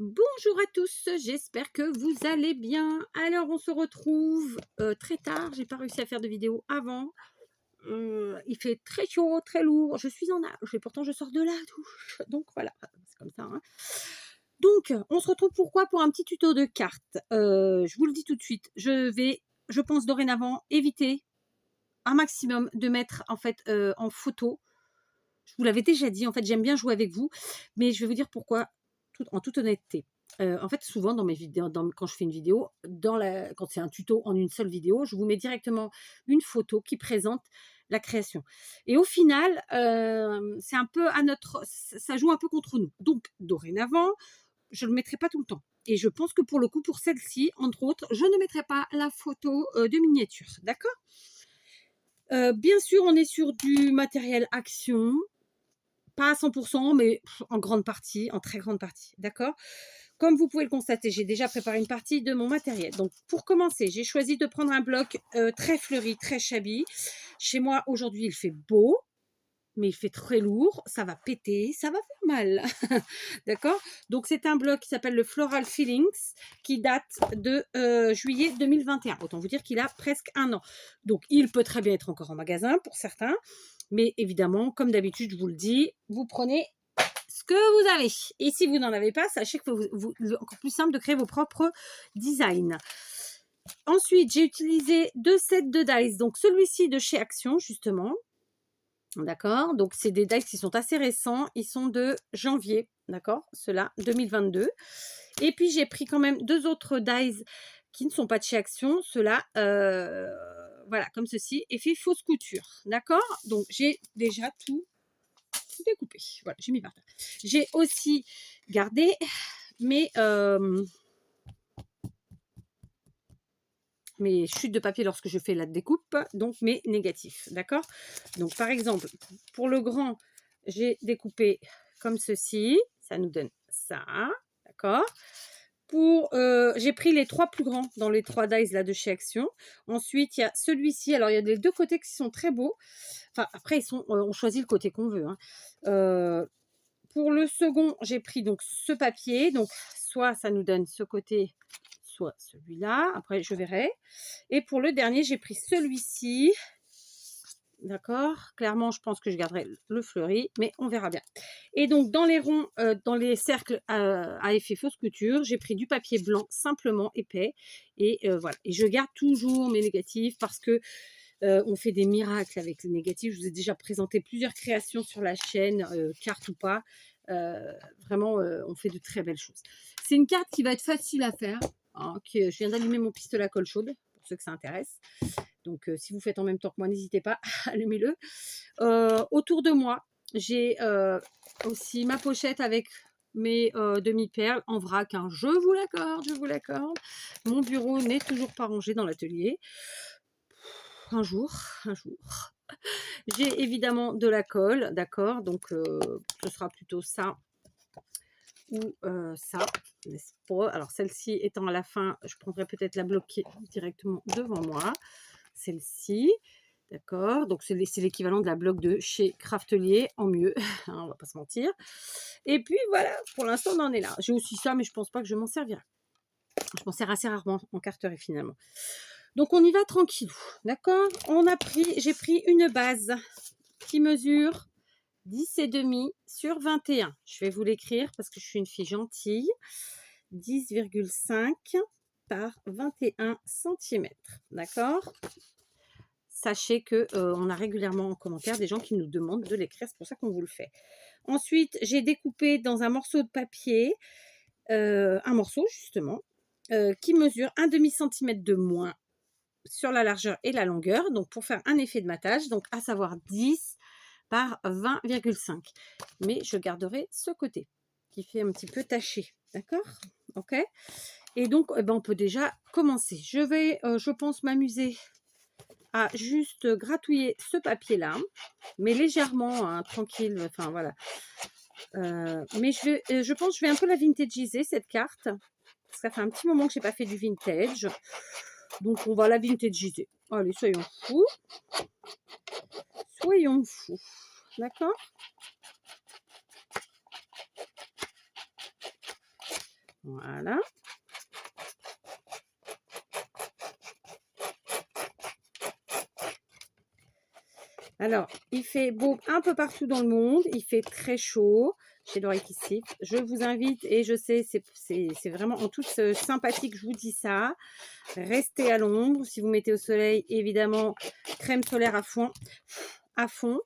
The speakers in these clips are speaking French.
Bonjour à tous, j'espère que vous allez bien. Alors on se retrouve très tard, j'ai pas réussi à faire de vidéo avant. Il fait très chaud, très lourd, je suis en nage et pourtant je sors de la douche. Donc voilà, c'est comme ça, hein. Donc on se retrouve pourquoi? Pour un petit tuto de cartes. Je vous le dis tout de suite, je pense dorénavant éviter un maximum de mettre en fait en photo. Je vous l'avais déjà dit, en fait, j'aime bien jouer avec vous, mais je vais vous dire pourquoi, en toute honnêteté. En fait, souvent dans mes vidéos, quand je fais une vidéo, quand c'est un tuto en une seule vidéo, je vous mets directement une photo qui présente la création. Et au final, c'est un peu ça joue un peu contre nous. Donc, dorénavant, je ne le mettrai pas tout le temps. Et je pense que pour le coup, pour celle-ci, entre autres, je ne mettrai pas la photo de miniature. D'accord? Bien sûr, on est sur du matériel action, pas à 100%, mais en grande partie, en très grande partie, d'accord? Comme vous pouvez le constater, j'ai déjà préparé une partie de mon matériel. Donc, pour commencer, j'ai choisi de prendre un bloc très fleuri, très shabby. Chez moi, aujourd'hui, il fait beau, mais il fait très lourd. Ça va péter, ça va faire mal. D'accord? Donc, c'est un bloc qui s'appelle le Floral Feelings, qui date de juillet 2021. Autant vous dire qu'il a presque un an. Donc, il peut très bien être encore en magasin pour certains. Mais évidemment, comme d'habitude, je vous le dis, vous prenez ce que vous avez. Et si vous n'en avez pas, sachez que c'est encore plus simple de créer vos propres designs. Ensuite, j'ai utilisé 2 sets de dice. Donc, celui-ci de chez Action, justement. D'accord? Donc, c'est des dice qui sont assez récents. Ils sont de janvier. D'accord? Ceux-là, 2022. Et puis, j'ai pris quand même 2 autres dice qui ne sont pas de chez Action. Ceux-là, voilà, comme ceci. Effet fausse couture. D'accord? Donc, j'ai déjà tout découpé. Voilà, j'ai mis par terre. J'ai aussi gardé mes chutes de papier lorsque je fais la découpe, donc mes négatifs, d'accord? Donc par exemple, pour le grand, j'ai découpé comme ceci, ça nous donne ça, d'accord? J'ai pris les 3 plus grands dans les 3 dies là de chez Action. Ensuite, il y a celui-ci. Alors, il y a les 2 côtés qui sont très beaux. Enfin, après, on choisit le côté qu'on veut, hein. Pour le second, j'ai pris donc ce papier. Donc, soit ça nous donne ce côté, soit celui-là. Après, je verrai. Et pour le dernier, j'ai pris celui-ci. D'accord? Clairement, je pense que je garderai le fleuri, mais on verra bien. Et donc, dans les ronds, dans les cercles à effet fausse couture, j'ai pris du papier blanc simplement épais. Et voilà. Et je garde toujours mes négatifs parce que on fait des miracles avec les négatifs. Je vous ai déjà présenté plusieurs créations sur la chaîne, carte ou pas. Vraiment, on fait de très belles choses. C'est une carte qui va être facile à faire. Hein, je viens d'allumer mon pistolet à colle chaude, pour ceux que ça intéresse. Donc, si vous faites en même temps que moi, n'hésitez pas, allumez-le. Autour de moi, j'ai aussi ma pochette avec mes demi-perles en vrac. Hein. Je vous l'accorde, je vous l'accorde. Mon bureau n'est toujours pas rangé dans l'atelier. Un jour, un jour. J'ai évidemment de la colle, d'accord? Donc, ce sera plutôt ça ou ça, n'est-ce pas? Alors, celle-ci étant à la fin, je prendrai peut-être la bloquer directement devant moi. Celle-ci, d'accord? Donc, c'est l'équivalent de la bloc de chez Craftelier, en mieux, hein, on va pas se mentir. Et puis, voilà, pour l'instant, on en est là. J'ai aussi ça, mais je pense pas que je m'en servirai. Je m'en sers assez rarement en carterie, finalement. Donc, on y va tranquillou, d'accord? J'ai pris une base qui mesure 10,5 sur 21. Je vais vous l'écrire parce que je suis une fille gentille. 10,5 par 21 cm. D'accord? Sachez que on a régulièrement en commentaire des gens qui nous demandent de l'écrire. C'est pour ça qu'on vous le fait. Ensuite, j'ai découpé dans un morceau de papier, un morceau justement, qui mesure un demi-centimètre de moins sur la largeur et la longueur. Donc, pour faire un effet de matage, donc à savoir 10 par 20,5. Mais je garderai ce côté qui fait un petit peu taché. D'accord? Ok? Et donc, eh ben, on peut déjà commencer. Je vais, je pense, m'amuser à juste gratouiller ce papier-là, mais légèrement, hein, tranquille. Enfin, voilà. Mais je pense que je vais un peu la vintagiser, cette carte. Parce que ça fait un petit moment que je n'ai pas fait du vintage. Donc, on va la vintagiser. Allez, soyons fous. Soyons fous. D'accord? Voilà. Alors, il fait beau un peu partout dans le monde. Il fait très chaud. J'ai l'oreille qui siffle. Je vous invite, et je sais, c'est vraiment en toute sympathie que je vous dis ça. Restez à l'ombre. Si vous mettez au soleil, évidemment, crème solaire à fond. À fond.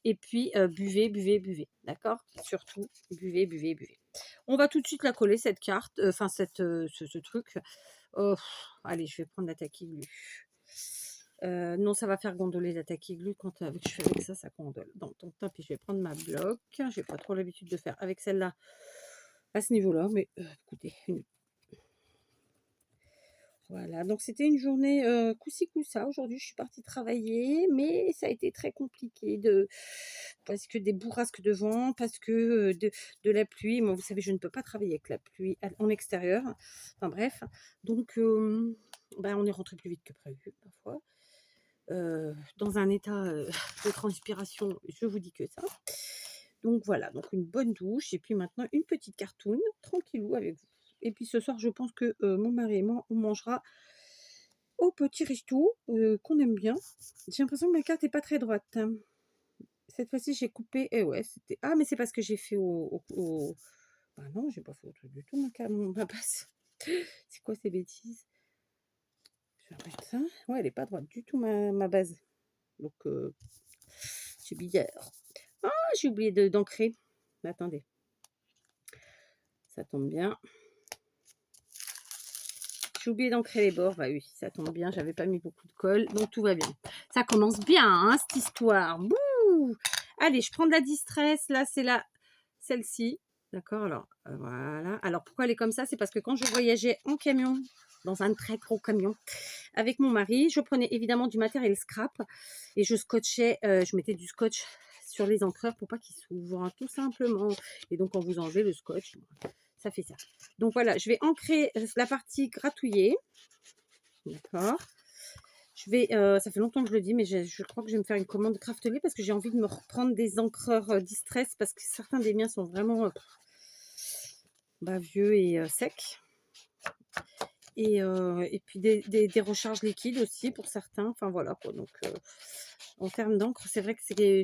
Et puis, buvez, buvez, buvez. D'accord? Surtout, buvez, buvez, buvez. On va tout de suite la coller, cette carte. Enfin, ce truc. Oh, allez, je vais prendre la taquille. Non, ça va faire gondoler la taquille quand je fais avec ça, ça gondole. Donc, tant pis, je vais prendre ma bloc. J'ai pas trop l'habitude de faire avec celle-là à ce niveau-là, mais écoutez, voilà. Donc, c'était une journée coup-ci, coup-ça. Aujourd'hui, je suis partie travailler, mais ça a été très compliqué parce que des bourrasques de vent, parce que de la pluie. Moi, vous savez, je ne peux pas travailler avec la pluie en extérieur. Enfin, bref. Donc, on est rentré plus vite que prévu, parfois. Dans un état de transpiration, je vous dis que ça. Donc voilà, donc une bonne douche et puis maintenant une petite cartoon, tranquillou avec vous. Et puis ce soir, je pense que mon mari et moi, on mangera au petit resto qu'on aime bien. J'ai l'impression que ma carte n'est pas très droite, hein. Cette fois-ci, j'ai coupé. Et ouais, c'était. Ah, mais c'est parce que j'ai fait Bah non, j'ai pas fait au truc du tout, ma passe. C'est quoi ces bêtises? Je vais remettre ça. Ouais, elle n'est pas droite du tout, ma base. Donc, c'est bizarre. Ah, j'ai oublié d'ancrer. Attendez. Ça tombe bien. J'ai oublié d'ancrer les bords. Bah oui, ça tombe bien. J'avais pas mis beaucoup de colle. Donc, tout va bien. Ça commence bien, hein, cette histoire. Bouh! Allez, je prends de la distress. Là, c'est celle-ci. D'accord, alors, voilà. Alors, pourquoi elle est comme ça? C'est parce que quand je voyageais en camion, dans un très gros camion, avec mon mari, je prenais évidemment du matériel scrap et je scotchais, je mettais du scotch sur les encreurs pour pas qu'ils s'ouvrent, hein, tout simplement. Et donc, quand vous enlevez le scotch, ça fait ça. Donc, voilà, je vais ancrer la partie gratouillée. D'accord. Ça fait longtemps que je le dis, mais je crois que je vais me faire une commande Craftly parce que j'ai envie de me reprendre des encreurs distress parce que certains des miens sont vraiment vieux et secs. Et puis des recharges liquides aussi pour certains. Enfin voilà quoi. Donc en termes d'encre, c'est vrai que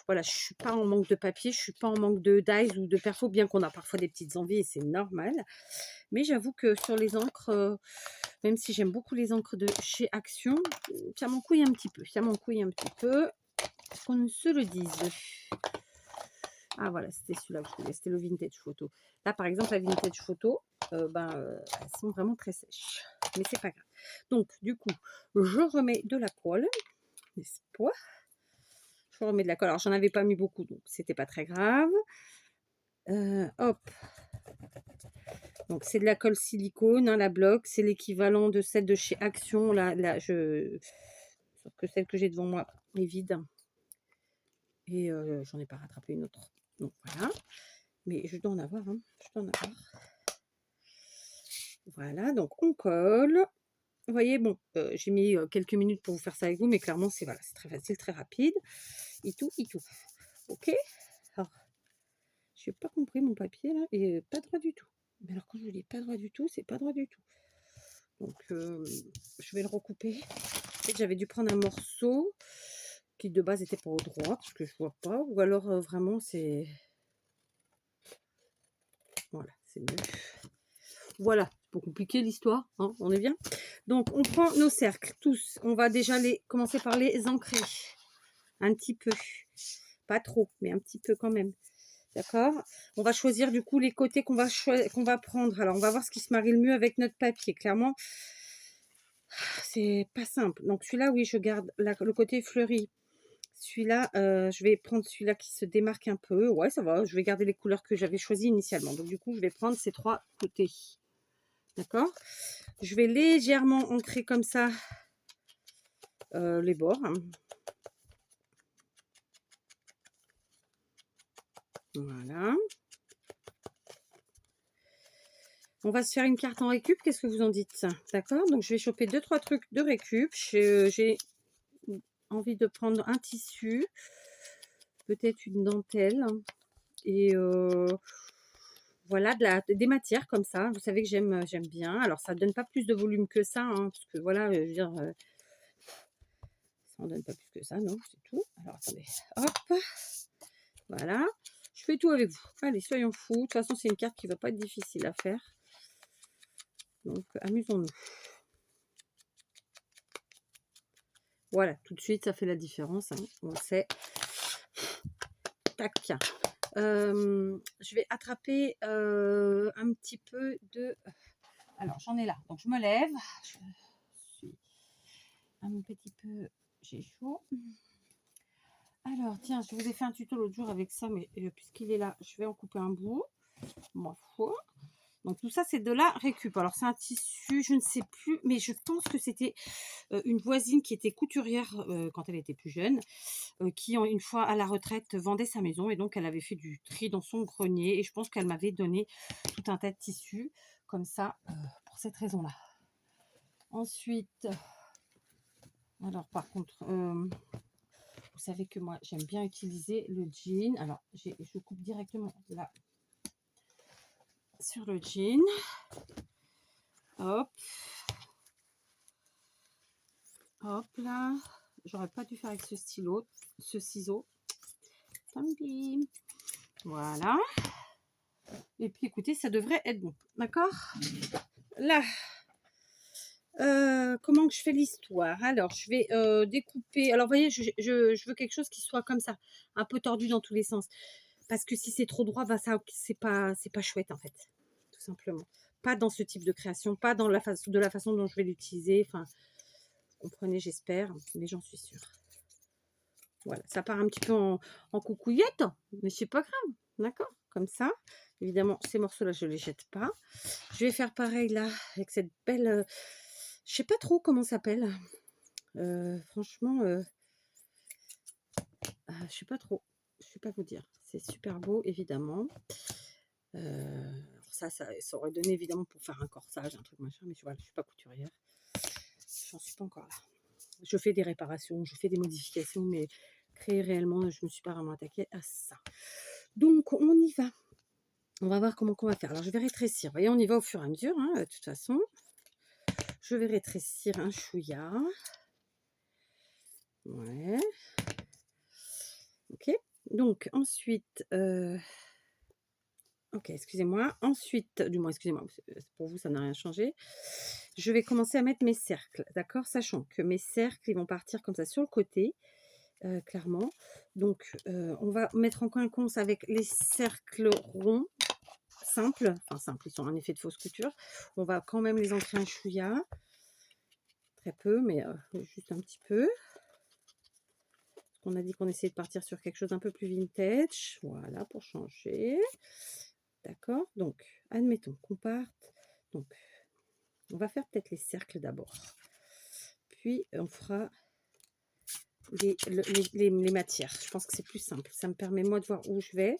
voilà, je suis pas en manque de papier, je suis pas en manque de dies ou de perfo, bien qu'on a parfois des petites envies et c'est normal. Mais j'avoue que sur les encres, même si j'aime beaucoup les encres de chez Action, ça m'encouille un petit peu. Ça m'encouille un petit peu. Qu'on se le dise. Ah voilà, c'était celui-là que je voulais, c'était le vintage photo. Là par exemple, la vintage photo, elles sont vraiment très sèches. Mais c'est pas grave. Donc du coup, je remets de la colle, n'est-ce pas? Je remets de la colle. Alors j'en avais pas mis beaucoup, donc c'était pas très grave. Hop. Donc c'est de la colle silicone, hein, la bloc, c'est l'équivalent de celle de chez Action. Sauf que celle que j'ai devant moi est vide. Et j'en ai pas rattrapé une autre. Donc voilà. Mais je dois en avoir, hein. Je dois en avoir. Voilà, donc on colle. Vous voyez, bon, j'ai mis quelques minutes pour vous faire ça avec vous, mais clairement, c'est très facile, très rapide. Et tout, et tout. Ok. Alors, je n'ai pas compris mon papier, là, et pas droit du tout. Mais alors, quand je vous dis pas droit du tout, c'est pas droit du tout. Donc, je vais le recouper. En fait, j'avais dû prendre un morceau qui, de base, était pas au droit, parce que je vois pas. Ou alors, vraiment, c'est... Voilà, c'est mieux. Voilà, c'est pas compliqué l'histoire, hein, on est bien. Donc, on prend nos cercles, tous. On va déjà commencer par les ancrer. Un petit peu. Pas trop, mais un petit peu quand même. D'accord? On va choisir du coup les côtés qu'on va prendre. Alors, on va voir ce qui se marie le mieux avec notre papier. Clairement, c'est pas simple. Donc, celui-là, oui, je garde le côté fleuri. Celui-là, je vais prendre celui-là qui se démarque un peu. Ouais, ça va. Je vais garder les couleurs que j'avais choisies initialement. Donc, du coup, je vais prendre ces trois côtés. D'accord? Je vais légèrement ancrer comme ça les bords. Voilà. On va se faire une carte en récup. Qu'est-ce que vous en dites? D'accord? Donc, je vais choper 2-3 trucs de récup. J'ai envie de prendre un tissu, peut-être une dentelle. Et Voilà, des matières comme ça. Vous savez que j'aime bien. Alors, ça ne donne pas plus de volume que ça, hein, parce que voilà, je veux dire, ça en donne pas plus que ça, non, c'est tout. Alors, attendez, hop, voilà. Je fais tout avec vous. Allez, soyons fous. De toute façon, c'est une carte qui va pas être difficile à faire. Donc, amusons-nous. Voilà, tout de suite, ça fait la différence, hein, on le sait. Tac. Je vais attraper un petit peu de... Alors, j'en ai là. Donc, je me lève. Je suis un petit peu... J'ai chaud. Alors, tiens, je vous ai fait un tuto l'autre jour avec ça, mais puisqu'il est là, je vais en couper un bout. Ma foi. Donc, tout ça, c'est de la récup. Alors, c'est un tissu, je ne sais plus, mais je pense que c'était une voisine qui était couturière quand elle était plus jeune, qui, une fois à la retraite, vendait sa maison. Et donc, elle avait fait du tri dans son grenier. Et je pense qu'elle m'avait donné tout un tas de tissus, comme ça, pour cette raison-là. Ensuite, alors, par contre... vous savez que moi, j'aime bien utiliser le jean. Alors, je coupe directement là sur le jean. Hop. Hop là. J'aurais pas dû faire avec ce stylo, ce ciseau. Tant pis. Voilà. Et puis, écoutez, ça devrait être bon. D'accord? Là. Comment que je fais l'histoire? Alors, je vais découper. Alors, vous voyez, je veux quelque chose qui soit comme ça, un peu tordu dans tous les sens. Parce que si c'est trop droit, bah, ça, c'est pas chouette en fait, tout simplement. Pas dans ce type de création, pas dans la façon dont je vais l'utiliser. Enfin, vous comprenez, j'espère, mais j'en suis sûre. Voilà, ça part un petit peu en coucouillette, mais c'est pas grave, d'accord? Comme ça. Évidemment, ces morceaux-là, je les jette pas. Je vais faire pareil là, avec cette belle... je sais pas trop comment ça s'appelle. Franchement, je sais pas trop. Je sais pas vous dire. C'est super beau, évidemment. Ça aurait donné évidemment pour faire un corsage, un truc machin, mais voilà, je suis pas couturière. J'en suis pas encore là. Je fais des réparations, je fais des modifications, mais créer réellement, je me suis pas vraiment attaquée à ça. Donc, on y va. On va voir comment on va faire. Alors, je vais rétrécir. Vous voyez, on y va au fur et à mesure, hein, de toute façon. Je vais rétrécir un chouïa. Ouais. Ok. Donc, ensuite... ok, excusez-moi. Ensuite, du moins, excusez-moi, pour vous, ça n'a rien changé. Je vais commencer à mettre mes cercles, d'accord? Sachant que mes cercles, ils vont partir comme ça sur le côté, clairement. Donc, on va mettre en coinconce avec les cercles ronds, simples. Enfin, simples, ils sont en effet de fausse couture. On va quand même les ancrer un chouïa. Très peu, mais juste un petit peu. On a dit qu'on essayait de partir sur quelque chose d'un peu plus vintage. Voilà, pour changer. D'accord? Donc, admettons qu'on parte. Donc, on va faire peut-être les cercles d'abord. Puis, on fera les matières. Je pense que c'est plus simple. Ça me permet, moi, de voir où je vais.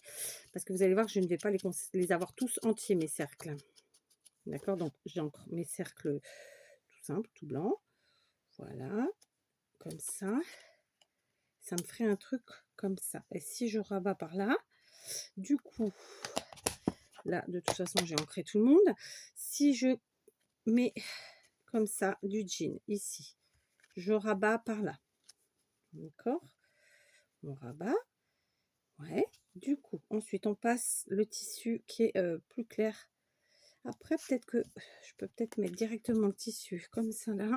Parce que vous allez voir que je ne vais pas les avoir tous entiers, mes cercles. D'accord? Donc, j'encre mes cercles tout simples, tout blancs. Voilà. Comme ça. Ça me ferait un truc comme ça. Et si je rabats par là, du coup, là, de toute façon, j'ai ancré tout le monde. Si je mets comme ça du jean ici, je rabats par là. D'accord? On rabat. Ouais. Du coup, ensuite, on passe le tissu qui est plus clair. Après, peut-être que je peux peut-être mettre directement le tissu comme ça là.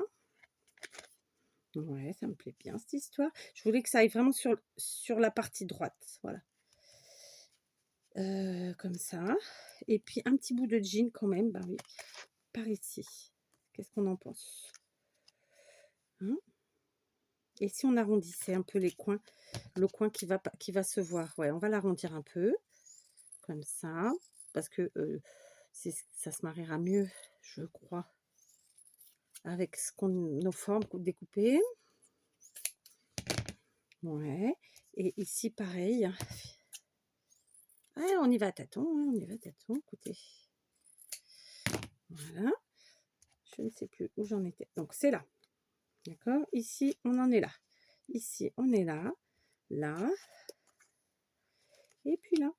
Ouais, ça me plaît bien cette histoire. Je voulais que ça aille vraiment sur la partie droite. Voilà. Comme ça. Et puis un petit bout de jean quand même. Ben oui, par ici. Qu'est-ce qu'on en pense, hein? Et si on arrondissait un peu les coins, le coin qui va se voir. Ouais, on va l'arrondir un peu. Comme ça. Parce que ça se mariera mieux, je crois, avec nos formes découpées. Ouais. Et ici, pareil. Ah, on y va à tâtons, hein, on y va à tâtons, écoutez. Voilà. Je ne sais plus où j'en étais. Donc, c'est là. D'accord? Ici, on en est là. Ici, on est là. Là. Et puis là.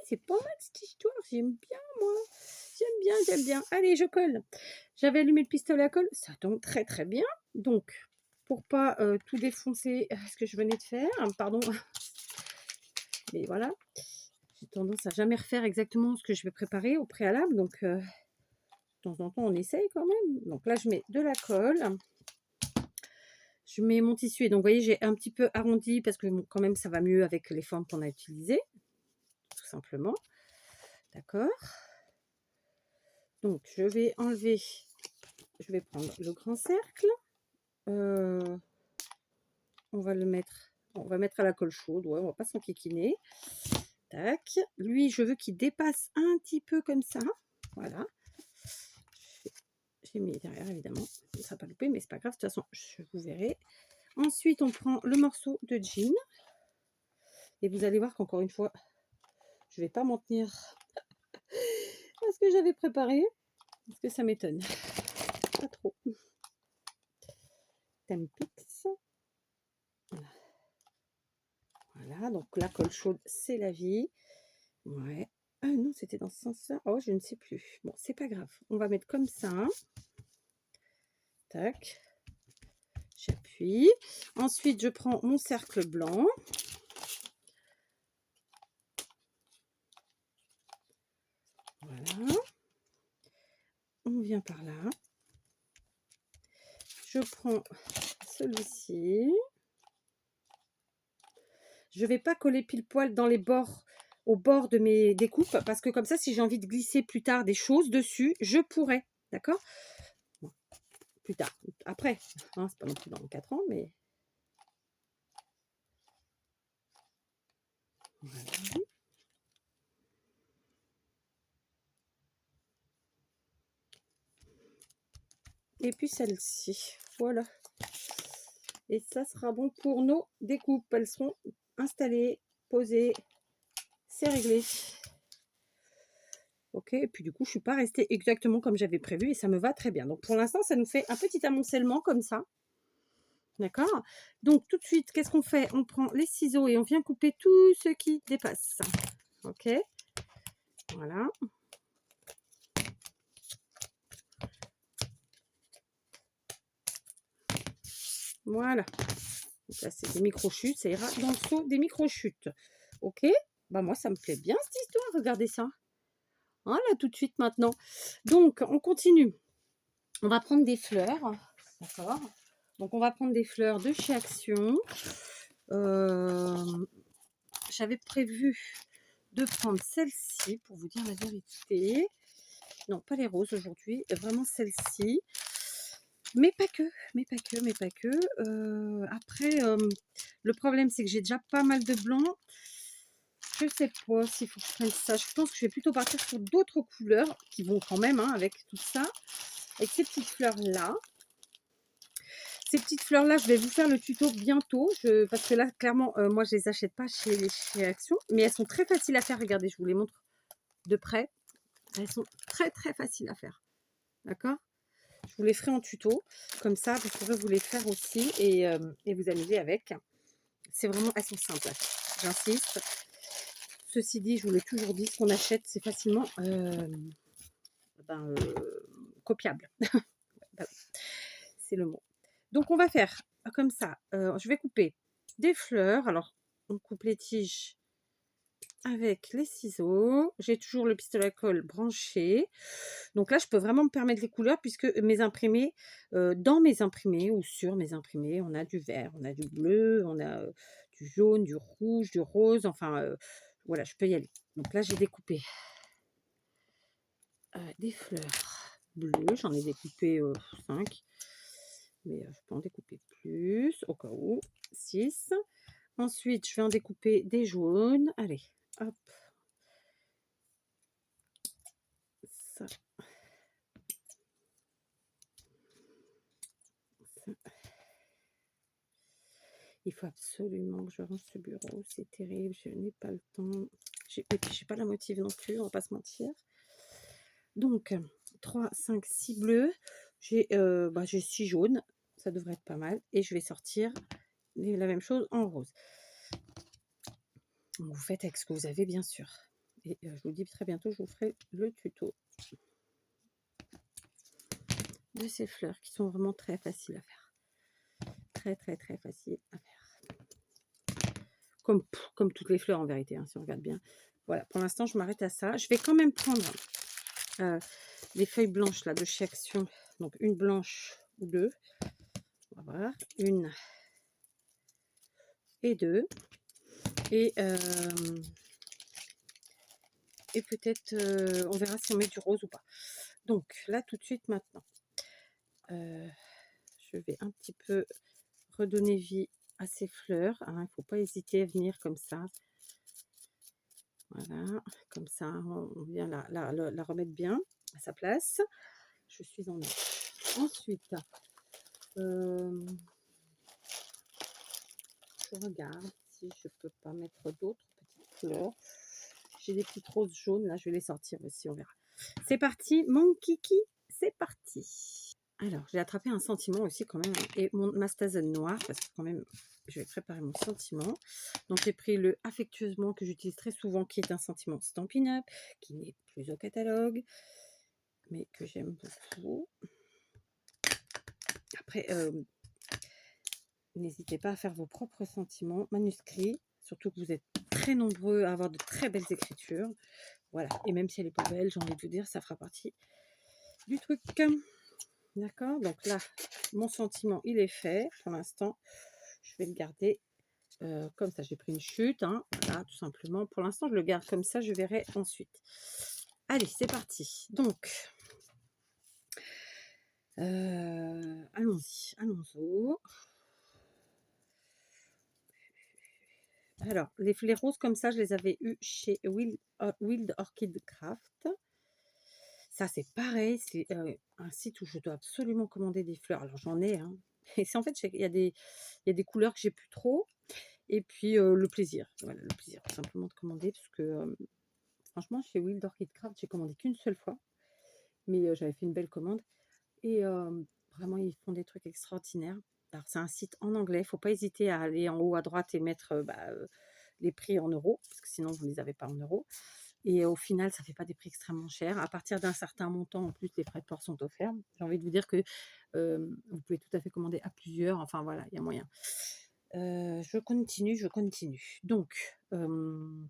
C'est pas mal cette histoire, j'aime bien moi. J'aime bien, j'aime bien. Allez, je colle. J'avais allumé le pistolet à colle, ça tombe très très bien. Donc, pour pas tout défoncer ce que je venais de faire, pardon, mais voilà, j'ai tendance à jamais refaire exactement ce que je vais préparer au préalable, donc de temps en temps on essaye quand même. Donc là, je mets de la colle. Je mets mon tissu et donc vous voyez, j'ai un petit peu arrondi parce que quand même ça va mieux avec les formes qu'on a utilisées, tout simplement. D'accord. Donc je vais enlever, je vais prendre le grand cercle. On va le mettre, on va mettre à la colle chaude, ouais, on va pas s'enquiquiner. Tac. Lui, je veux qu'il dépasse un petit peu comme ça. Voilà. J'ai mis derrière, évidemment. Ça ne sera pas loupé, mais c'est pas grave. De toute façon, je vous verrai. Ensuite, on prend le morceau de jean. Et vous allez voir qu'encore une fois, je ne vais pas m'en tenir à ce que j'avais préparé. Parce que ça m'étonne. Pas trop. Tempix. Voilà, donc la colle chaude, c'est la vie. Ouais. Ah non, c'était dans ce sens-là. Oh, je ne sais plus. Bon, c'est pas grave. On va mettre comme ça. Tac. J'appuie. Ensuite, je prends mon cercle blanc. Voilà. On vient par là. Je prends celui-ci. Je ne vais pas coller pile poil dans les bords, au bord de mes découpes, parce que comme ça, si j'ai envie de glisser plus tard des choses dessus, je pourrais. D'accord? Bon, plus tard. Après, hein, c'est pas non plus dans 4 ans, mais... Voilà. Et puis celle-ci. Voilà. Et ça sera bon pour nos découpes. Elles seront installées, posées. C'est réglé. Ok, et puis du coup, je ne suis pas restée exactement comme j'avais prévu et ça me va très bien. Donc pour l'instant, ça nous fait un petit amoncellement comme ça. D'accord? Donc tout de suite, qu'est-ce qu'on fait? On prend les ciseaux et on vient couper tout ce qui dépasse. Ok? Voilà. Voilà. Donc là, c'est des micro-chutes. Ça ira dans le seau des micro-chutes. Ok? Bah moi, ça me plaît bien cette histoire. Regardez ça. Voilà, tout de suite maintenant. Donc, on continue. On va prendre des fleurs. D'accord? Donc, on va prendre des fleurs de chez Action. J'avais prévu de prendre celle-ci pour vous dire la vérité. Non, pas les roses aujourd'hui, vraiment celle-ci. Mais pas que, mais pas que, mais pas que. Après, le problème, c'est que j'ai déjà pas mal de blanc. Je sais pas s'il faut que je prenne ça. Je pense que je vais plutôt partir sur d'autres couleurs qui vont quand même avec tout ça. Avec ces petites fleurs-là. Ces petites fleurs-là, je vais vous faire le tuto bientôt. Parce que là, clairement, moi, je les achète pas chez Action. Mais elles sont très faciles à faire. Regardez, je vous les montre de près. Elles sont très, très faciles à faire. D'accord? Je vous les ferai en tuto. Comme ça, vous pourrez vous les faire aussi et vous amuser avec. C'est vraiment, elles sont simples. J'insiste. Ceci dit, je vous l'ai toujours dit, ce qu'on achète, c'est facilement copiable. C'est le mot. Donc, on va faire comme ça. Je vais couper des fleurs. Alors, on coupe les tiges avec les ciseaux. J'ai toujours le pistolet à colle branché. Donc là, je peux vraiment me permettre les couleurs puisque mes imprimés, dans mes imprimés ou sur mes imprimés, on a du vert, on a du bleu, on a du jaune, du rouge, du rose. Enfin, voilà, je peux y aller. Donc là, j'ai découpé des fleurs bleues. J'en ai découpé 5. Mais je peux en découper plus, au cas où. 6. Ensuite, je vais en découper des jaunes. Allez, hop. Ça. Ça. Il faut absolument que je range ce bureau. C'est terrible, je n'ai pas le temps. Et puis, je n'ai pas la motive non plus, on va pas se mentir. Donc, 3, 5, 6 bleus. J'ai 6 jaunes. Ça devrait être pas mal. Et je vais sortir la même chose en rose. Vous faites avec ce que vous avez, bien sûr. Et je vous dis très bientôt, je vous ferai le tuto de ces fleurs qui sont vraiment très faciles à faire. Très, très, très faciles à faire. Comme toutes les fleurs en vérité, hein, si on regarde bien. Voilà, pour l'instant, je m'arrête à ça. Je vais quand même prendre les feuilles blanches là de chez Action. Donc, une blanche ou deux. On va voir. Une et deux. Et peut-être, on verra si on met du rose ou pas. Donc, là, tout de suite, maintenant, je vais un petit peu redonner vie à ces fleurs. Hein. Il ne faut pas hésiter à venir comme ça. Voilà, comme ça, on vient la remettre bien à sa place. Je suis en ordre. Ensuite, je regarde si je peux pas mettre d'autres petites fleurs. J'ai des petites roses jaunes, là, je vais les sortir aussi, on verra. C'est parti, mon kiki, c'est parti. Alors, j'ai attrapé un sentiment aussi quand même, et ma stazone noire, parce que quand même, je vais préparer mon sentiment. Donc, j'ai pris le affectueusement que j'utilise très souvent, qui est un sentiment Stampin' Up, qui n'est plus au catalogue, mais que j'aime beaucoup. Après, n'hésitez pas à faire vos propres sentiments manuscrits, surtout que vous êtes très nombreux à avoir de très belles écritures. Voilà, et même si elle n'est pas belle, j'ai envie de vous dire, ça fera partie du truc. D'accord, donc là, mon sentiment, il est fait pour l'instant. Je vais le garder comme ça. J'ai pris une chute, hein, voilà, tout simplement. Pour l'instant, je le garde comme ça, je verrai ensuite. Allez, c'est parti. Donc, allons-y, allons-y. Alors, les roses comme ça, je les avais eues chez Wild Orchid Craft. Ça, c'est pareil, c'est un site où je dois absolument commander des fleurs. Alors, j'en ai, hein. Et c'est en fait, il y a des couleurs que j'ai plus trop. Et puis, le plaisir. Voilà, le plaisir, tout simplement, de commander. Parce que, franchement, chez Wild Orchid Craft, j'ai commandé qu'une seule fois. Mais j'avais fait une belle commande. Et vraiment, ils font des trucs extraordinaires. Alors, c'est un site en anglais. Il ne faut pas hésiter à aller en haut à droite et mettre les prix en euros. Parce que sinon, vous ne les avez pas en euros. Et au final, ça ne fait pas des prix extrêmement chers. À partir d'un certain montant, en plus, les frais de port sont offerts. J'ai envie de vous dire que vous pouvez tout à fait commander à plusieurs. Enfin, voilà, il y a moyen. Je continue. Donc, on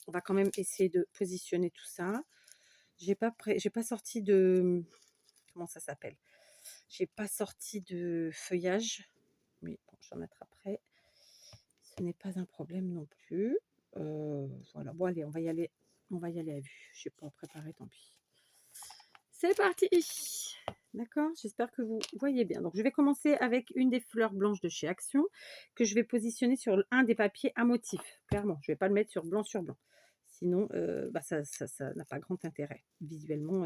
va quand même essayer de positionner tout ça. J'ai pas sorti de... Comment ça s'appelle? J'ai pas sorti de feuillage. Mais bon, j'en attraperai. Ce n'est pas un problème non plus. Voilà, bon allez, on va y aller à vue. Je n'ai pas préparé, tant pis. C'est parti. D'accord, j'espère que vous voyez bien. Donc, je vais commencer avec une des fleurs blanches de chez Action que je vais positionner sur un des papiers à motif. Clairement, je ne vais pas le mettre sur blanc. Sinon, ça n'a pas grand intérêt. Visuellement,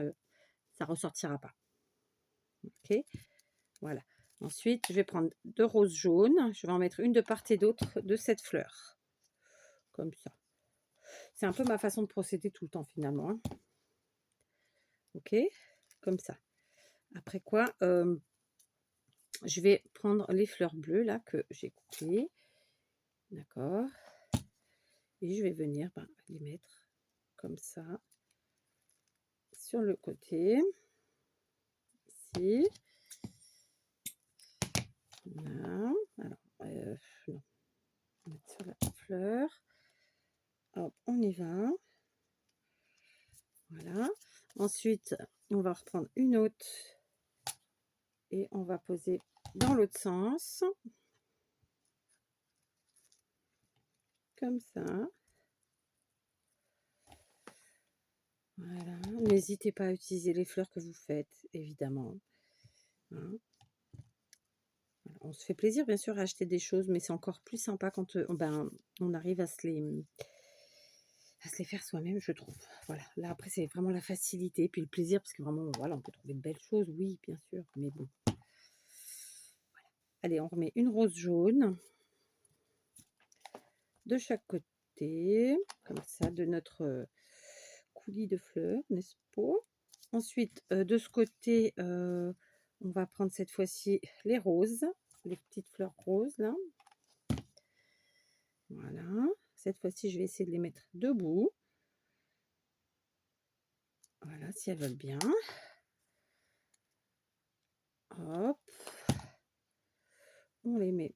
ça ne ressortira pas. Ok, voilà. Ensuite, je vais prendre 2 roses jaunes. Je vais en mettre une de part et d'autre de cette fleur. Comme ça. C'est un peu ma façon de procéder tout le temps finalement. Hein. Ok, comme ça. Après quoi, je vais prendre les fleurs bleues là que j'ai coupées. D'accord. Et je vais venir les mettre comme ça sur le côté. Ici. Voilà. Alors, non. On va mettre sur la fleur. Hop, on y va. Voilà. Ensuite, on va reprendre une autre et on va poser dans l'autre sens. Comme ça. Voilà. N'hésitez pas à utiliser les fleurs que vous faites, évidemment. Hein. Voilà. On se fait plaisir, bien sûr, à acheter des choses, mais c'est encore plus sympa quand on arrive à se les faire soi-même, je trouve. Voilà. Là, après, c'est vraiment la facilité, puis le plaisir, parce que vraiment, voilà, on peut trouver de belles choses, oui, bien sûr, mais bon. Voilà. Allez, on remet une rose jaune de chaque côté, comme ça, de notre coulis de fleurs, n'est-ce pas? Ensuite, de ce côté, on va prendre cette fois-ci les roses, les petites fleurs roses, là. Voilà. Cette fois-ci, je vais essayer de les mettre debout. Voilà, si elles veulent bien. Hop, on les met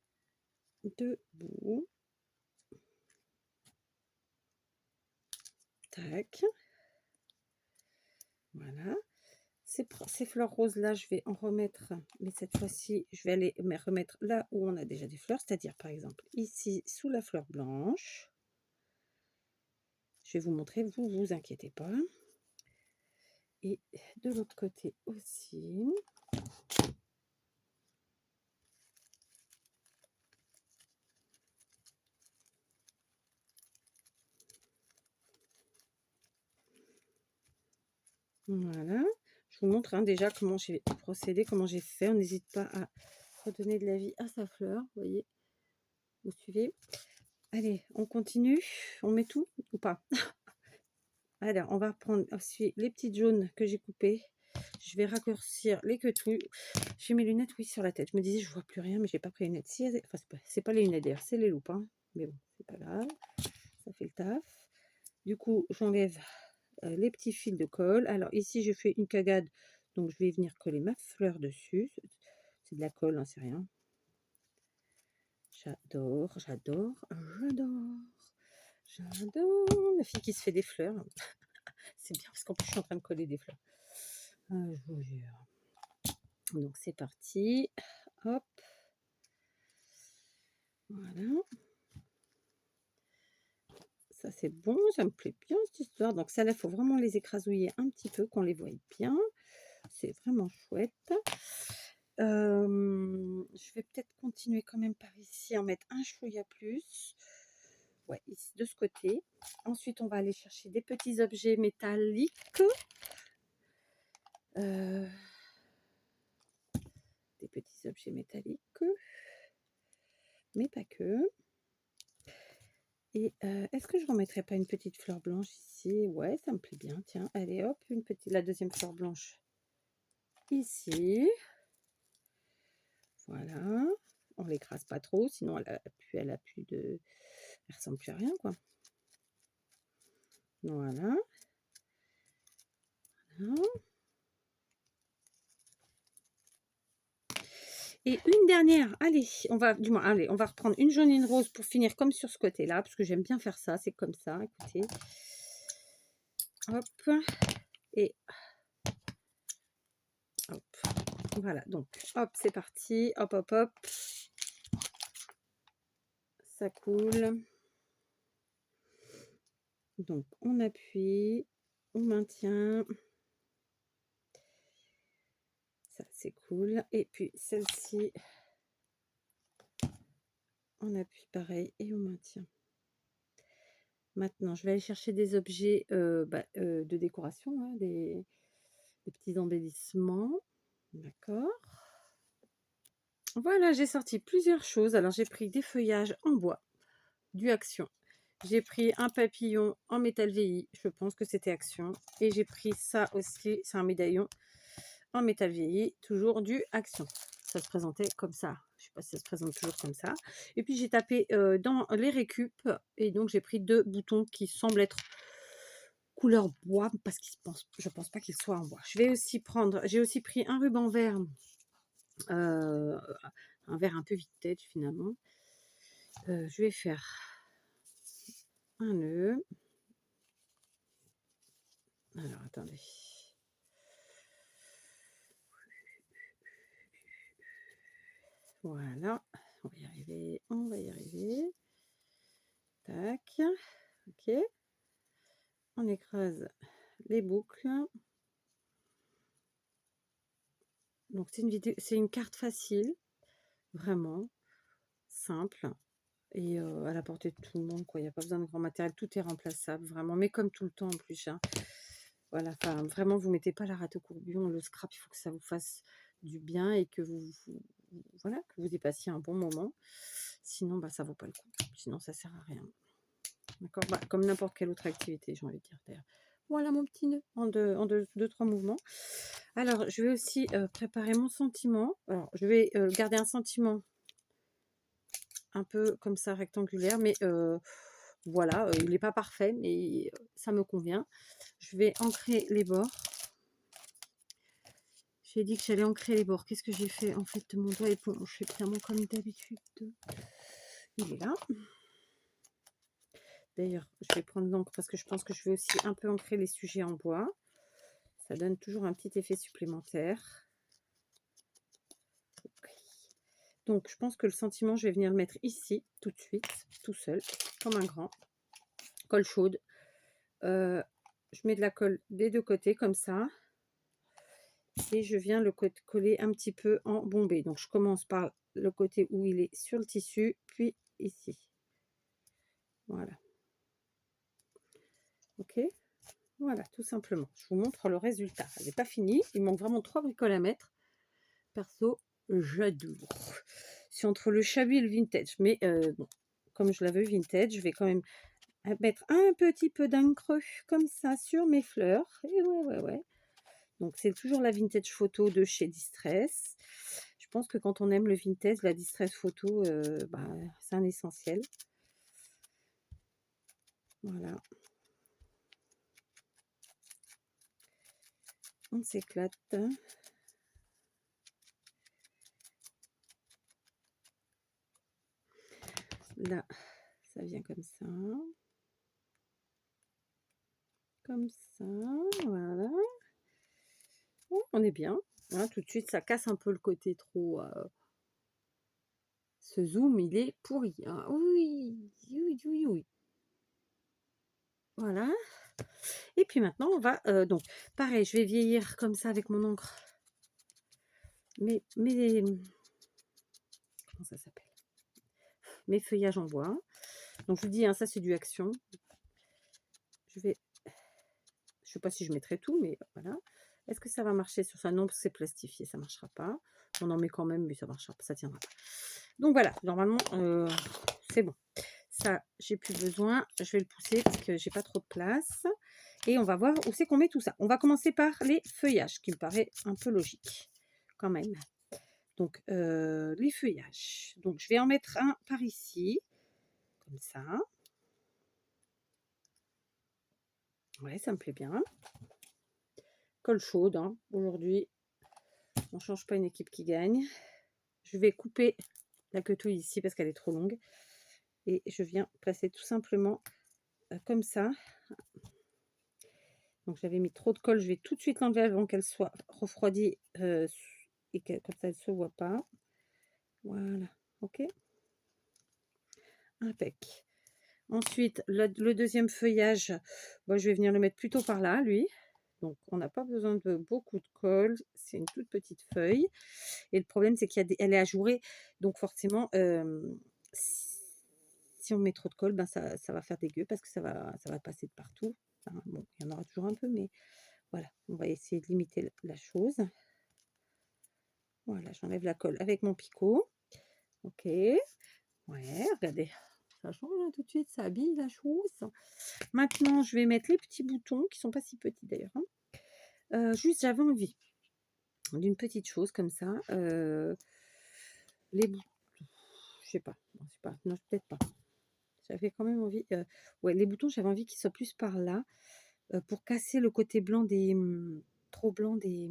debout. Tac. Voilà. Ces fleurs roses là, je vais en remettre, mais cette fois-ci, je vais aller me remettre là où on a déjà des fleurs, c'est-à-dire par exemple ici sous la fleur blanche. Je vais vous montrer, vous vous inquiétez pas. Et de l'autre côté aussi. Voilà. Je vous montre déjà comment j'ai procédé, comment j'ai fait. On n'hésite pas à redonner de la vie à sa fleur. Vous voyez, vous suivez. Allez, on continue. On met tout ou pas? Alors, on va prendre aussi les petites jaunes que j'ai coupées. Je vais raccourcir les quetouilles. J'ai mes lunettes, oui, sur la tête. Je me disais, je vois plus rien, mais j'ai pas pris les lunettes. Si, enfin, c'est pas les lunettes d'ailleurs, c'est les loupes. Hein. Mais bon, c'est pas grave. Ça fait le taf. Du coup, j'enlève les petits fils de colle. Alors ici, je fais une cagade. Donc, je vais venir coller ma fleur dessus. C'est de la colle, hein, c'est rien. J'adore, j'adore, j'adore. J'adore la fille qui se fait des fleurs. C'est bien parce qu'en plus je suis en train de coller des fleurs. Ah, je vous jure. Donc c'est parti. Hop. Voilà. Ça c'est bon, ça me plaît bien cette histoire. Donc ça là, il faut vraiment les écrasouiller un petit peu, qu'on les voie bien. C'est vraiment chouette. Je vais peut-être continuer quand même par ici, en mettre un chouïa plus. Ouais, ici de ce côté. Ensuite, on va aller chercher des petits objets métalliques. Des petits objets métalliques. Mais pas que. Et est-ce que je ne remettrai pas une petite fleur blanche ici? Ouais, ça me plaît bien. Tiens, allez hop, la deuxième fleur blanche ici. Voilà. On l'écrase pas trop, sinon elle a plus de... Elle ressemble plus à rien, quoi. Voilà. Voilà. Et une dernière, allez, on va reprendre une jaune et une rose pour finir comme sur ce côté-là, parce que j'aime bien faire ça, c'est comme ça, écoutez. Hop, et hop, voilà, donc hop, c'est parti, hop, hop, hop, ça coule. Donc on appuie, on maintient, ça c'est cool, et puis celle-ci, on appuie pareil et on maintient. Maintenant, je vais aller chercher des objets de décoration, hein, des petits embellissements. D'accord. Voilà, j'ai sorti plusieurs choses. Alors, j'ai pris des feuillages en bois, du Action. J'ai pris un papillon en métal vieilli. Je pense que c'était Action. Et j'ai pris ça aussi. C'est un médaillon en métal vieilli. Toujours du Action. Ça se présentait comme ça. Je ne sais pas si ça se présente toujours comme ça. Et puis, j'ai tapé dans les récup. Et donc, j'ai pris 2 boutons qui semblent être couleur bois. Parce que je pense pas qu'ils soient en bois. J'ai aussi pris un ruban vert. Un vert un peu vintage finalement. Je vais faire un nœud. Alors attendez. Voilà, on va y arriver, on va y arriver. Tac, ok. On écrase les boucles. Donc c'est une carte facile, vraiment simple. Et à la portée de tout le monde, quoi. Il n'y a pas besoin de grand matériel, tout est remplaçable, vraiment. Mais comme tout le temps en plus, hein. Voilà, enfin, vraiment, vous mettez pas la rate au courbillon, le scrap, il faut que ça vous fasse du bien et que voilà, que vous y passiez un bon moment. Sinon, bah, ça vaut pas le coup. Sinon, ça sert à rien. D'accord, bah, comme n'importe quelle autre activité, j'ai envie de dire d'ailleurs. Voilà mon petit nœud en deux, trois mouvements. Alors, je vais aussi préparer mon sentiment. Alors, je vais garder un sentiment un peu comme ça rectangulaire, mais Voilà, il n'est pas parfait, mais ça me convient. Je vais ancrer les bords. J'ai dit que j'allais ancrer les bords. Qu'est-ce que j'ai fait? En fait, mon doigt éponge, évidemment, comme d'habitude. Il est là. D'ailleurs, je vais prendre l'encre parce que je pense que je vais aussi un peu ancrer les sujets en bois. Ça donne toujours un petit effet supplémentaire. Donc, je pense que le sentiment, je vais venir le mettre ici, tout de suite, tout seul, comme un grand. Colle chaude. Je mets de la colle des deux côtés, comme ça. Et je viens le coller un petit peu en bombé. Donc, je commence par le côté où il est sur le tissu, puis ici. Voilà. Ok. Voilà, tout simplement. Je vous montre le résultat. Elle n'est pas finie. Il manque vraiment 3 bricoles à mettre. Perso, j'adore. C'est entre le chablis et le vintage. Mais bon, comme je la veux vintage, je vais quand même mettre un petit peu d'encre comme ça sur mes fleurs. Et ouais. Donc, c'est toujours la vintage photo de chez Distress. Je pense que quand on aime le vintage, la Distress photo, c'est un essentiel. Voilà. On s'éclate. Là, ça vient comme ça. Comme ça, voilà. Oh, on est bien. Hein, tout de suite, ça casse un peu le côté trop... Ce zoom, il est pourri. Hein. Oui. Voilà. Et puis maintenant, on va... donc, pareil, je vais vieillir comme ça avec mon encre. Mais comment ça s'appelle? Mes feuillages en bois. Donc, je vous dis, hein, ça, c'est du Action. Je vais... Je sais pas si je mettrai tout, mais voilà. Est-ce que ça va marcher sur ça? Non, parce que c'est plastifié, ça ne marchera pas. On en met quand même, mais ça marchera pas, ça tiendra pas. Donc voilà, normalement, c'est bon. Ça, j'ai plus besoin. Je vais le pousser parce que j'ai pas trop de place. Et on va voir où c'est qu'on met tout ça. On va commencer par les feuillages, qui me paraît un peu logique, quand même. Donc, les feuillages. Donc, je vais en mettre un par ici, comme ça. Ouais, ça me plaît bien. Colle chaude, hein. Aujourd'hui, on ne change pas une équipe qui gagne. Je vais couper la quetouille ici parce qu'elle est trop longue. Et je viens placer tout simplement comme ça. Donc j'avais mis trop de colle, je vais tout de suite l'enlever avant qu'elle soit refroidie et que comme ça elle ne se voit pas. Voilà, ok. Impec. Ensuite, le deuxième feuillage, bon, je vais venir le mettre plutôt par là, lui. Donc on n'a pas besoin de beaucoup de colle, c'est une toute petite feuille. Et le problème, c'est qu'elle est ajourée, donc forcément, si on met trop de colle, ben ça va faire dégueu parce que ça va passer de partout. Enfin, bon, il y en aura toujours un peu, mais voilà, on va essayer de limiter la chose. Voilà, j'enlève la colle avec mon picot. Ok. Ouais, regardez, ça change hein, tout de suite, ça habille la chose. Maintenant, je vais mettre les petits boutons, qui sont pas si petits d'ailleurs. Hein. Juste, j'avais envie d'une petite chose comme ça. Les boutons, je sais pas. Non, peut-être pas. J'avais quand même envie. Ouais, les boutons, j'avais envie qu'ils soient plus par là pour casser le côté blanc des. Trop blanc des.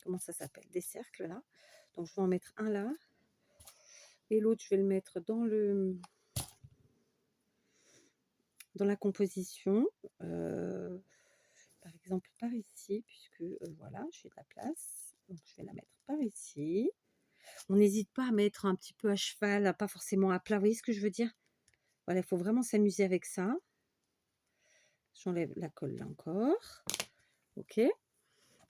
Comment ça s'appelle? Des cercles là. Donc, je vais en mettre un là. Et l'autre, je vais le mettre dans la composition. Par exemple, par ici, puisque voilà, j'ai de la place. Donc, je vais la mettre par ici. On n'hésite pas à mettre un petit peu à cheval, pas forcément à plat. Vous voyez ce que je veux dire? Voilà, il faut vraiment s'amuser avec ça. J'enlève la colle là encore. Ok.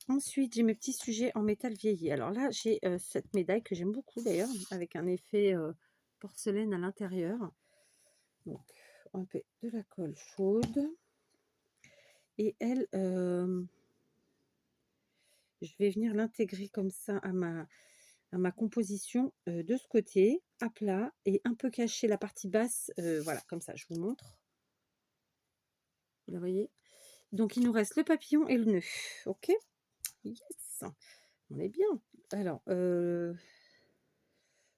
Ensuite, j'ai mes petits sujets en métal vieilli. Alors là, j'ai cette médaille que j'aime beaucoup d'ailleurs, avec un effet porcelaine à l'intérieur. Donc, on fait de la colle chaude. Et elle, je vais venir l'intégrer comme ça à ma composition de ce côté, à plat, et un peu cacher la partie basse. Voilà, comme ça, je vous montre. Vous la voyez? Donc, il nous reste le papillon et le nœud. Ok? Yes! On est bien. Alors, le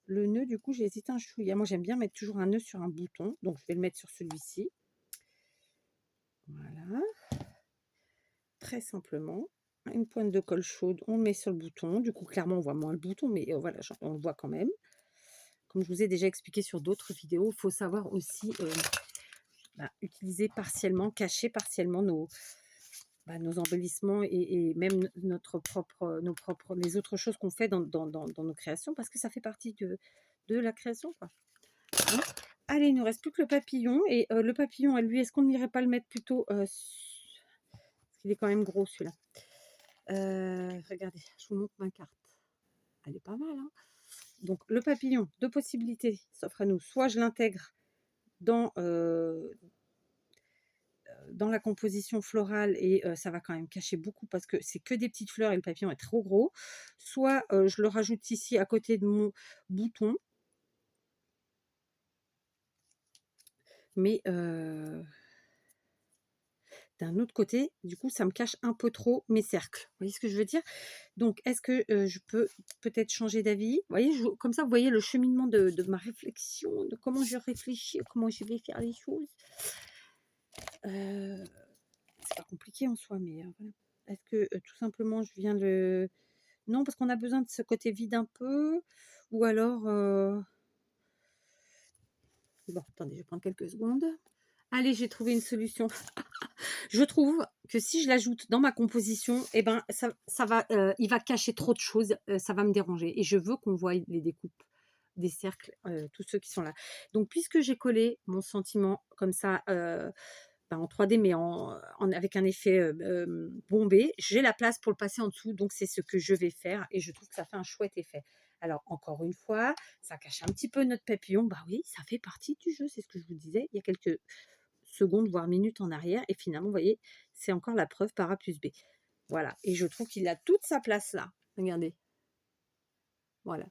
nœud, du coup, j'ai hésité un chouïa. Moi, j'aime bien mettre toujours un nœud sur un bouton. Donc, je vais le mettre sur celui-ci. très simplement une pointe de colle chaude, on le met sur le bouton. Du coup, clairement, on voit moins le bouton, mais voilà, on le voit quand même. Comme je vous ai déjà expliqué sur d'autres vidéos, il faut savoir aussi utiliser partiellement, cacher partiellement nos embellissements et même les autres choses qu'on fait dans nos créations, parce que ça fait partie de la création, quoi. Hein. Allez, il ne nous reste plus que le papillon. Et le papillon, à lui, est-ce qu'on n'irait pas le mettre plutôt parce qu'il est quand même gros, celui-là. Regardez, je vous montre ma carte. Elle est pas mal, hein. Donc, le papillon, deux possibilités s'offrent à nous. Soit je l'intègre dans la composition florale et ça va quand même cacher beaucoup parce que c'est que des petites fleurs et le papillon est trop gros. Soit je le rajoute ici à côté de mon bouton. Mais d'un autre côté, du coup, ça me cache un peu trop mes cercles. Vous voyez ce que je veux dire? Donc, est-ce que je peux peut-être changer d'avis? Vous voyez, comme ça, vous voyez le cheminement de ma réflexion, de comment je réfléchis, comment je vais faire les choses. C'est pas compliqué en soi, mais voilà. Est-ce que tout simplement, je viens le... Non, parce qu'on a besoin de ce côté vide un peu. Ou alors... Bon, attendez, je vais prendre quelques secondes. Allez, j'ai trouvé une solution. Je trouve que si je l'ajoute dans ma composition, eh ben, ça va, il va cacher trop de choses, ça va me déranger. Et je veux qu'on voie les découpes des cercles, tous ceux qui sont là. Donc, puisque j'ai collé mon sentiment comme ça, en 3D, mais avec un effet bombé, j'ai la place pour le passer en dessous. Donc, c'est ce que je vais faire et je trouve que ça fait un chouette effet. Alors, encore une fois, ça cache un petit peu notre papillon. Bah oui, ça fait partie du jeu, c'est ce que je vous disais. Il y a quelques secondes, voire minutes en arrière. Et finalement, vous voyez, c'est encore la preuve par A plus B. Voilà. Et je trouve qu'il a toute sa place là. Regardez. Voilà.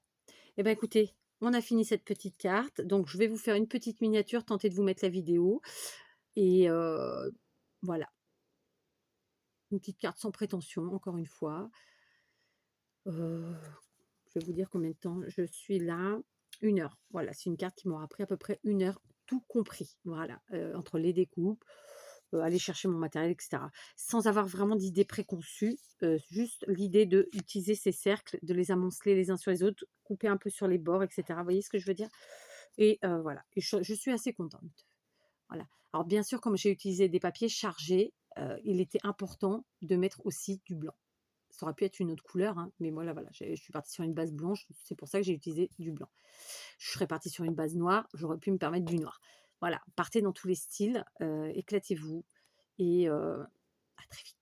Eh bien, écoutez, on a fini cette petite carte. Donc, je vais vous faire une petite miniature, tenter de vous mettre la vidéo. Et voilà. Une petite carte sans prétention, encore une fois. Je vais vous dire combien de temps je suis là. 1 heure. Voilà, c'est une carte qui m'aura pris à peu près 1 heure, tout compris. Voilà, entre les découpes, aller chercher mon matériel, etc. Sans avoir vraiment d'idée préconçue, juste l'idée d'utiliser ces cercles, de les amonceler les uns sur les autres, couper un peu sur les bords, etc. Vous voyez ce que je veux dire? Et voilà, et je suis assez contente. Voilà. Alors bien sûr, comme j'ai utilisé des papiers chargés, il était important de mettre aussi du blanc. Ça aurait pu être une autre couleur, hein, mais moi là, voilà, je suis partie sur une base blanche, c'est pour ça que j'ai utilisé du blanc. Je serais partie sur une base noire, j'aurais pu me permettre du noir. Voilà, partez dans tous les styles, éclatez-vous et à très vite.